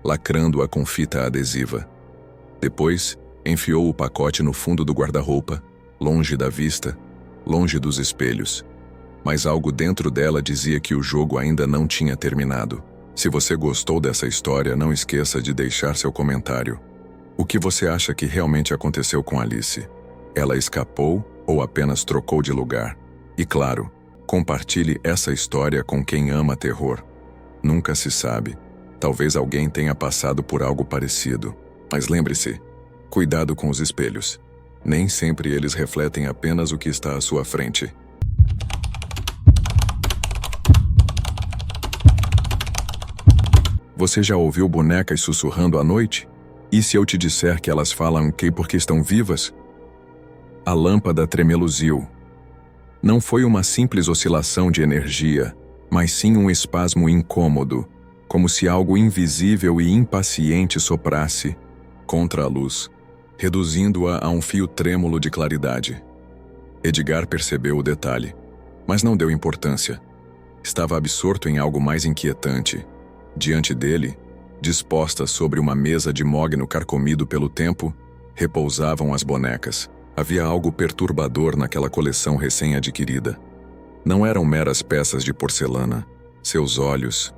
lacrando-a com fita adesiva. Depois, enfiou o pacote no fundo do guarda-roupa, longe da vista, longe dos espelhos. Mas algo dentro dela dizia que o jogo ainda não tinha terminado. Se você gostou dessa história, não esqueça de deixar seu comentário. O que você acha que realmente aconteceu com Alice? Ela escapou ou apenas trocou de lugar? E claro, compartilhe essa história com quem ama terror. Nunca se sabe. Talvez alguém tenha passado por algo parecido. Mas lembre-se, cuidado com os espelhos. Nem sempre eles refletem apenas o que está à sua frente. Você já ouviu bonecas sussurrando à noite? E se eu te disser que elas falam que porque estão vivas? A lâmpada tremeluziu. Não foi uma simples oscilação de energia, mas sim um espasmo incômodo, como se algo invisível e impaciente soprasse contra a luz, reduzindo-a a um fio trêmulo de claridade. Edgar percebeu o detalhe, mas não deu importância. Estava absorto em algo mais inquietante. Diante dele, dispostas sobre uma mesa de mogno carcomido pelo tempo, repousavam as bonecas. Havia algo perturbador naquela coleção recém-adquirida. Não eram meras peças de porcelana. Seus olhos...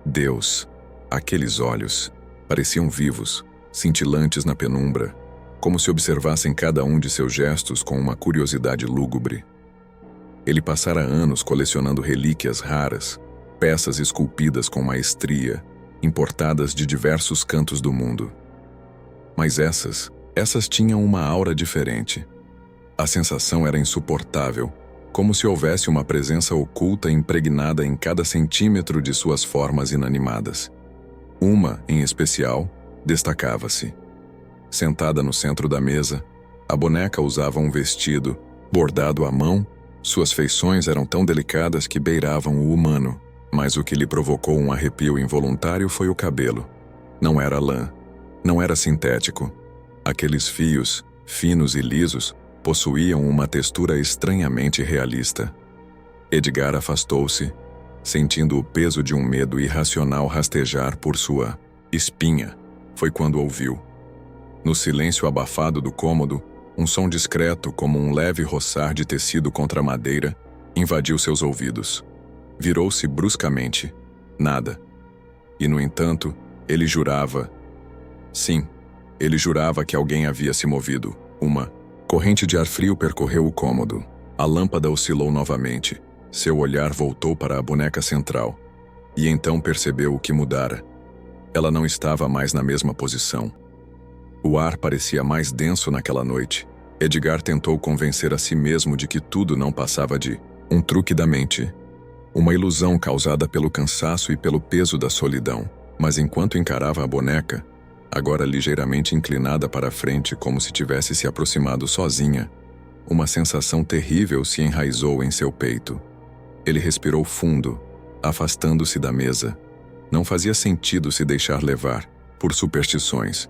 Deus, aqueles olhos, pareciam vivos, cintilantes na penumbra, como se observassem cada um de seus gestos com uma curiosidade lúgubre. Ele passara anos colecionando relíquias raras, peças esculpidas com maestria, importadas de diversos cantos do mundo. Mas essas tinham uma aura diferente. A sensação era insuportável, como se houvesse uma presença oculta impregnada em cada centímetro de suas formas inanimadas. Uma, em especial, destacava-se. Sentada no centro da mesa, a boneca usava um vestido, bordado à mão. Suas feições eram tão delicadas que beiravam o humano, mas o que lhe provocou um arrepio involuntário foi o cabelo. Não era lã, não era sintético. Aqueles fios, finos e lisos, possuíam uma textura estranhamente realista. Edgar afastou-se, sentindo o peso de um medo irracional rastejar por sua espinha. Foi quando ouviu. No silêncio abafado do cômodo, um som discreto, como um leve roçar de tecido contra a madeira, invadiu seus ouvidos. Virou-se bruscamente. Nada. E, no entanto, ele jurava... Sim, ele jurava que alguém havia se movido. Uma corrente de ar frio percorreu o cômodo. A lâmpada oscilou novamente. Seu olhar voltou para a boneca central. E então percebeu o que mudara. Ela não estava mais na mesma posição. O ar parecia mais denso naquela noite. Edgar tentou convencer a si mesmo de que tudo não passava de um truque da mente. Uma ilusão causada pelo cansaço e pelo peso da solidão. Mas enquanto encarava a boneca, agora ligeiramente inclinada para a frente como se tivesse se aproximado sozinha, uma sensação terrível se enraizou em seu peito. Ele respirou fundo, afastando-se da mesa. Não fazia sentido se deixar levar por superstições.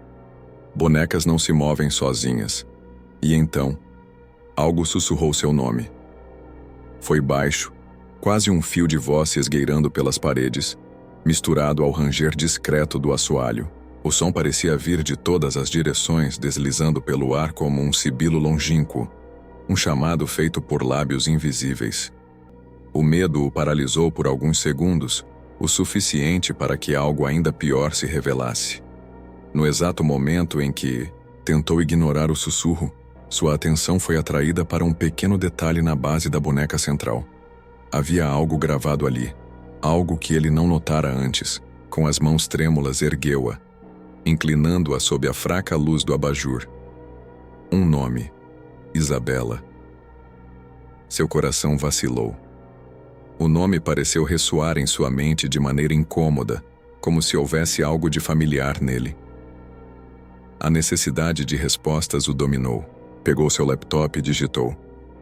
Bonecas não se movem sozinhas. E então, algo sussurrou seu nome. Foi baixo, quase um fio de voz se esgueirando pelas paredes, misturado ao ranger discreto do assoalho. O som parecia vir de todas as direções, deslizando pelo ar como um sibilo longínquo, um chamado feito por lábios invisíveis. O medo o paralisou por alguns segundos, o suficiente para que algo ainda pior se revelasse. No exato momento em que tentou ignorar o sussurro, sua atenção foi atraída para um pequeno detalhe na base da boneca central. Havia algo gravado ali, algo que ele não notara antes. Com as mãos trêmulas ergueu-a, inclinando-a sob a fraca luz do abajur. Um nome: Isabela. Seu coração vacilou. O nome pareceu ressoar em sua mente de maneira incômoda, como se houvesse algo de familiar nele. A necessidade de respostas o dominou. Pegou seu laptop e digitou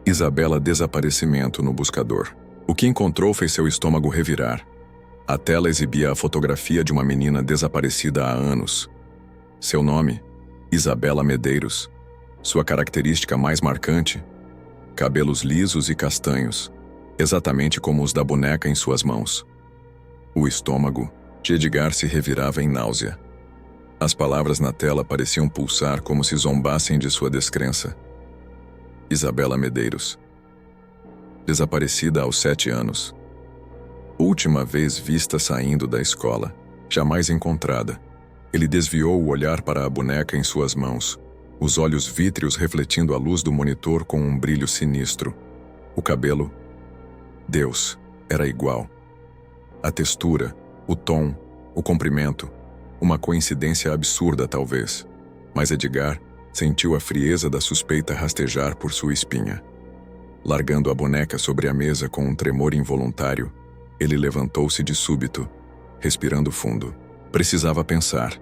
Isabela desaparecimento no buscador. O que encontrou fez seu estômago revirar. A tela exibia a fotografia de uma menina desaparecida há anos. Seu nome: Isabela Medeiros. Sua característica mais marcante: cabelos lisos e castanhos, exatamente como os da boneca em suas mãos. O estômago de Edgar se revirava em náusea. As palavras na tela pareciam pulsar como se zombassem de sua descrença. Isabela Medeiros. Desaparecida aos 7 anos. Última vez vista saindo da escola. Jamais encontrada. Ele desviou o olhar para a boneca em suas mãos, os olhos vítreos refletindo a luz do monitor com um brilho sinistro. O cabelo... Deus, era igual. A textura, o tom, o comprimento... Uma coincidência absurda, talvez. Mas Edgar sentiu a frieza da suspeita rastejar por sua espinha. Largando a boneca sobre a mesa com um tremor involuntário, ele levantou-se de súbito, respirando fundo. Precisava pensar.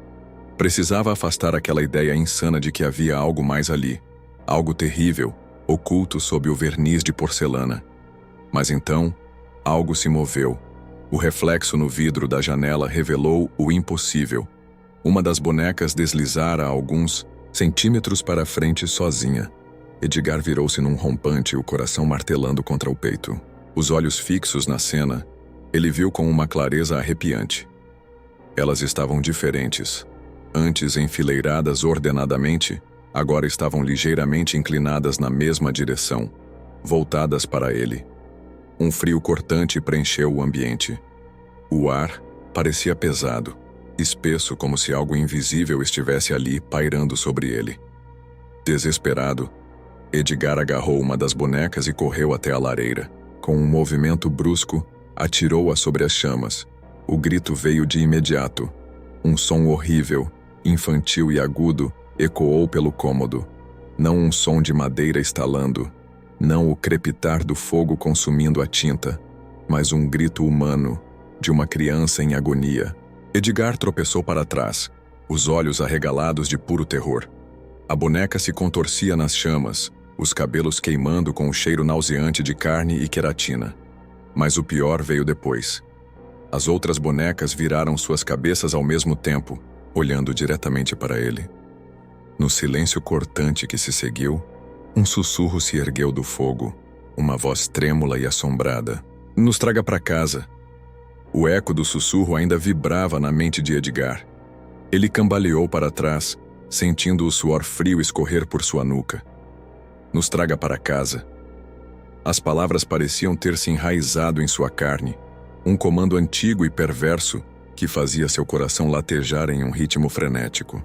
Precisava afastar aquela ideia insana de que havia algo mais ali. Algo terrível, oculto sob o verniz de porcelana. Mas então, algo se moveu. O reflexo no vidro da janela revelou o impossível. Uma das bonecas deslizara alguns centímetros para a frente sozinha. Edgar virou-se num rompante, o coração martelando contra o peito. Os olhos fixos na cena, ele viu com uma clareza arrepiante. Elas estavam diferentes. Antes enfileiradas ordenadamente, agora estavam ligeiramente inclinadas na mesma direção, voltadas para ele. Um frio cortante preencheu o ambiente. O ar parecia pesado, espesso como se algo invisível estivesse ali pairando sobre ele. Desesperado, Edgar agarrou uma das bonecas e correu até a lareira. Com um movimento brusco, atirou-a sobre as chamas. O grito veio de imediato. Um som horrível, infantil e agudo, ecoou pelo cômodo. Não um som de madeira estalando, Não o crepitar do fogo consumindo a tinta, mas um grito humano de uma criança em agonia. Edgar tropeçou para trás, os olhos arregalados de puro terror. A boneca se contorcia nas chamas, os cabelos queimando com o cheiro nauseante de carne e queratina. Mas o pior veio depois. As outras bonecas viraram suas cabeças ao mesmo tempo, olhando diretamente para ele. No silêncio cortante que se seguiu, um sussurro se ergueu do fogo, uma voz trêmula e assombrada. "Nos traga para casa." O eco do sussurro ainda vibrava na mente de Edgar. Ele cambaleou para trás, sentindo o suor frio escorrer por sua nuca. "Nos traga para casa." As palavras pareciam ter se enraizado em sua carne, um comando antigo e perverso que fazia seu coração latejar em um ritmo frenético.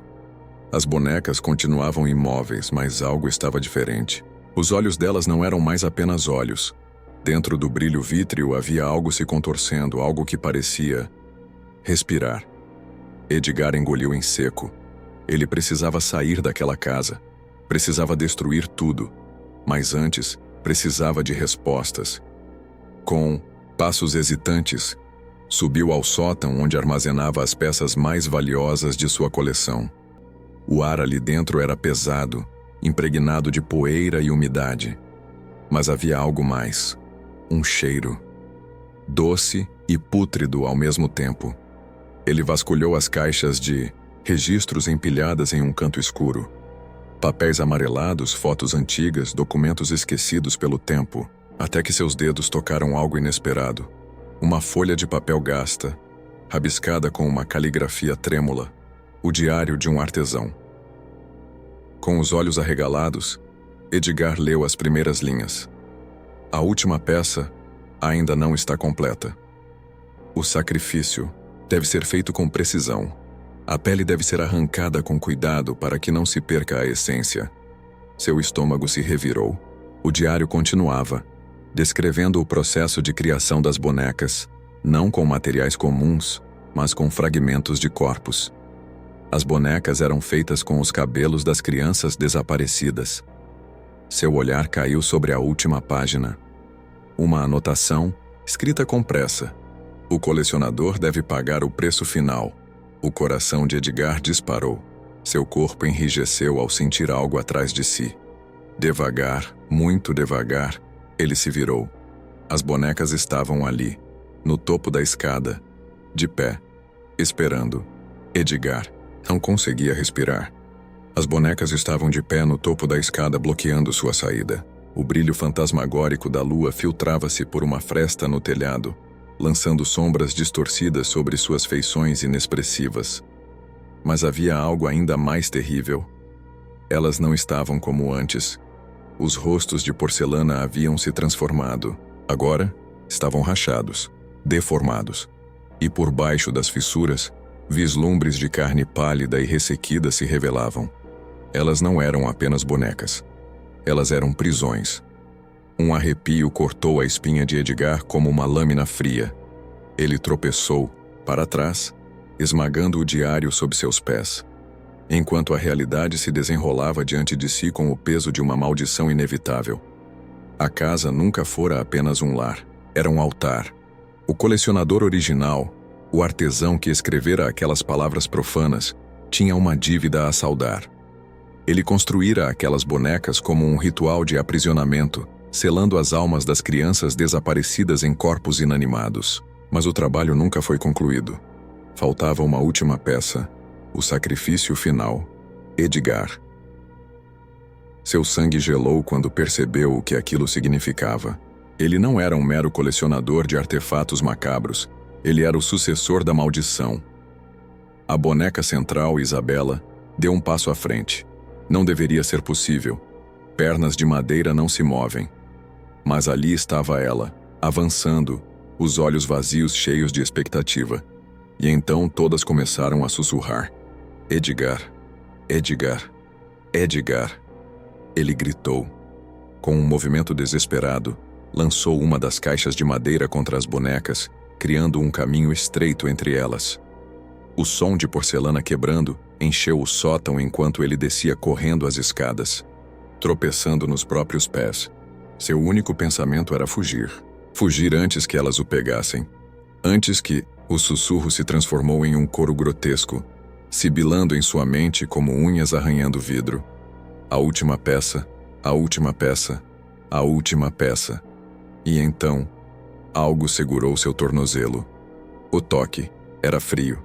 As bonecas continuavam imóveis, mas algo estava diferente. Os olhos delas não eram mais apenas olhos. Dentro do brilho vítreo havia algo se contorcendo, algo que parecia respirar. Edgar engoliu em seco. Ele precisava sair daquela casa. Precisava destruir tudo. Mas antes, precisava de respostas. Com passos hesitantes, subiu ao sótão onde armazenava as peças mais valiosas de sua coleção. O ar ali dentro era pesado, impregnado de poeira e umidade. Mas havia algo mais. Um cheiro. Doce e pútrido ao mesmo tempo. Ele vasculhou as caixas de registros empilhadas em um canto escuro. Papéis amarelados, fotos antigas, documentos esquecidos pelo tempo, até que seus dedos tocaram algo inesperado. Uma folha de papel gasta, rabiscada com uma caligrafia trêmula. O diário de um artesão. Com os olhos arregalados, Edgar leu as primeiras linhas. A última peça ainda não está completa. O sacrifício deve ser feito com precisão. A pele deve ser arrancada com cuidado para que não se perca a essência. Seu estômago se revirou. O diário continuava, descrevendo o processo de criação das bonecas, não com materiais comuns, mas com fragmentos de corpos. As bonecas eram feitas com os cabelos das crianças desaparecidas. Seu olhar caiu sobre a última página. Uma anotação, escrita com pressa. O colecionador deve pagar o preço final. O coração de Edgar disparou. Seu corpo enrijeceu ao sentir algo atrás de si. Devagar, muito devagar, ele se virou. As bonecas estavam ali, no topo da escada, de pé, esperando. Edgar não conseguia respirar. As bonecas estavam de pé no topo da escada, bloqueando sua saída. O brilho fantasmagórico da lua filtrava-se por uma fresta no telhado, lançando sombras distorcidas sobre suas feições inexpressivas. Mas havia algo ainda mais terrível. Elas não estavam como antes. Os rostos de porcelana haviam se transformado. Agora, estavam rachados, deformados. E por baixo das fissuras, vislumbres de carne pálida e ressequida se revelavam. Elas não eram apenas bonecas. Elas eram prisões. Um arrepio cortou a espinha de Edgar como uma lâmina fria. Ele tropeçou, para trás, esmagando o diário sob seus pés, enquanto a realidade se desenrolava diante de si com o peso de uma maldição inevitável. A casa nunca fora apenas um lar, era um altar. O colecionador original, o artesão que escrevera aquelas palavras profanas, tinha uma dívida a saldar. Ele construíra aquelas bonecas como um ritual de aprisionamento, selando as almas das crianças desaparecidas em corpos inanimados. Mas o trabalho nunca foi concluído. Faltava uma última peça, o sacrifício final. Edgar. Seu sangue gelou quando percebeu o que aquilo significava. Ele não era um mero colecionador de artefatos macabros. Ele era o sucessor da maldição. A boneca central, Isabela, deu um passo à frente. Não deveria ser possível. Pernas de madeira não se movem. Mas ali estava ela, avançando, os olhos vazios cheios de expectativa. E então todas começaram a sussurrar. Edgar, Edgar, Edgar. Ele gritou. Com um movimento desesperado, lançou uma das caixas de madeira contra as bonecas, criando um caminho estreito entre elas. O som de porcelana quebrando encheu o sótão enquanto ele descia correndo as escadas, tropeçando nos próprios pés. Seu único pensamento era fugir. Fugir antes que elas o pegassem. Antes que o sussurro se transformou em um coro grotesco, sibilando em sua mente como unhas arranhando vidro. A última peça, a última peça, a última peça. E então, algo segurou seu tornozelo. O toque era frio.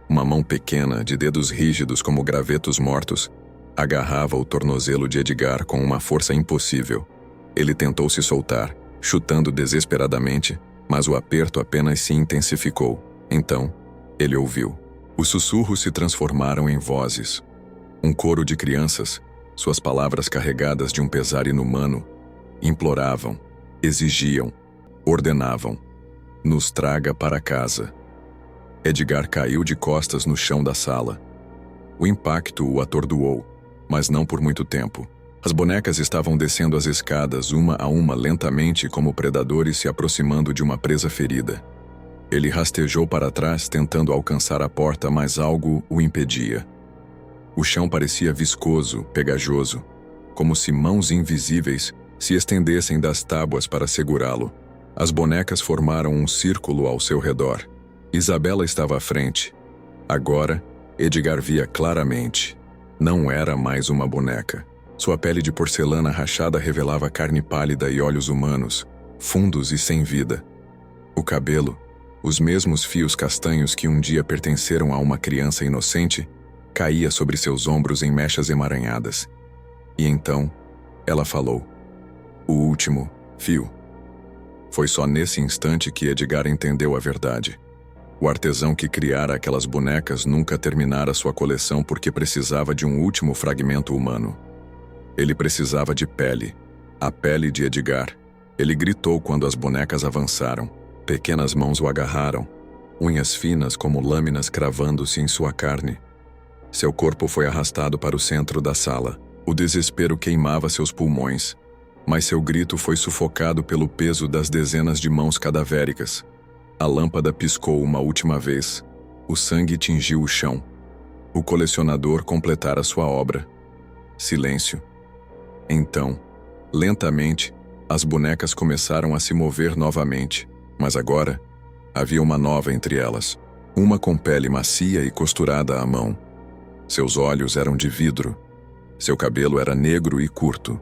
Uma mão pequena, de dedos rígidos como gravetos mortos, agarrava o tornozelo de Edgar com uma força impossível. Ele tentou se soltar, chutando desesperadamente, mas o aperto apenas se intensificou. Então, ele ouviu. Os sussurros se transformaram em vozes. Um coro de crianças, suas palavras carregadas de um pesar inumano, imploravam, exigiam, ordenavam. Nos traga para casa. Edgar caiu de costas no chão da sala. O impacto o atordoou, mas não por muito tempo. As bonecas estavam descendo as escadas uma a uma lentamente como predadores se aproximando de uma presa ferida. Ele rastejou para trás tentando alcançar a porta, mas algo o impedia. O chão parecia viscoso, pegajoso, como se mãos invisíveis se estendessem das tábuas para segurá-lo. As bonecas formaram um círculo ao seu redor. Isabela estava à frente. Agora, Edgar via claramente. Não era mais uma boneca. Sua pele de porcelana rachada revelava carne pálida e olhos humanos, fundos e sem vida. O cabelo, os mesmos fios castanhos que um dia pertenceram a uma criança inocente, caía sobre seus ombros em mechas emaranhadas. E então, ela falou. O último fio. Foi só nesse instante que Edgar entendeu a verdade. O artesão que criara aquelas bonecas nunca terminara sua coleção porque precisava de um último fragmento humano. Ele precisava de pele, a pele de Edgar. Ele gritou quando as bonecas avançaram. Pequenas mãos o agarraram, unhas finas como lâminas cravando-se em sua carne. Seu corpo foi arrastado para o centro da sala. O desespero queimava seus pulmões, mas seu grito foi sufocado pelo peso das dezenas de mãos cadavéricas. A lâmpada piscou uma última vez. O sangue tingiu o chão. O colecionador completara sua obra. Silêncio. Então, lentamente, as bonecas começaram a se mover novamente, mas agora, havia uma nova entre elas, uma com pele macia e costurada à mão. Seus olhos eram de vidro, seu cabelo era negro e curto,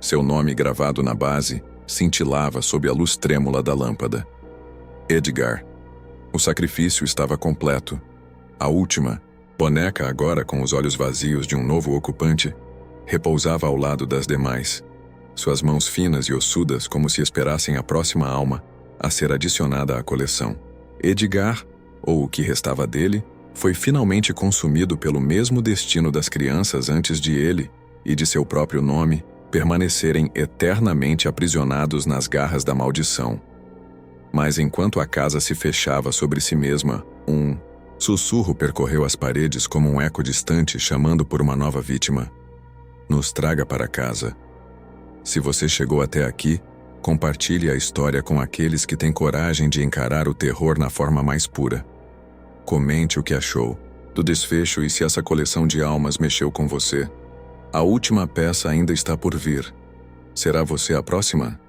seu nome gravado na base cintilava sob a luz trêmula da lâmpada. Edgar. O sacrifício estava completo. A última, boneca agora com os olhos vazios de um novo ocupante, repousava ao lado das demais, suas mãos finas e ossudas como se esperassem a próxima alma a ser adicionada à coleção. Edgar, ou o que restava dele, foi finalmente consumido pelo mesmo destino das crianças antes de ele e de seu próprio nome permanecerem eternamente aprisionados nas garras da maldição. Mas enquanto a casa se fechava sobre si mesma, um sussurro percorreu as paredes como um eco distante chamando por uma nova vítima. Nos traga para casa. Se você chegou até aqui, compartilhe a história com aqueles que têm coragem de encarar o terror na forma mais pura. Comente o que achou do desfecho e se essa coleção de almas mexeu com você. A última peça ainda está por vir. Será você a próxima?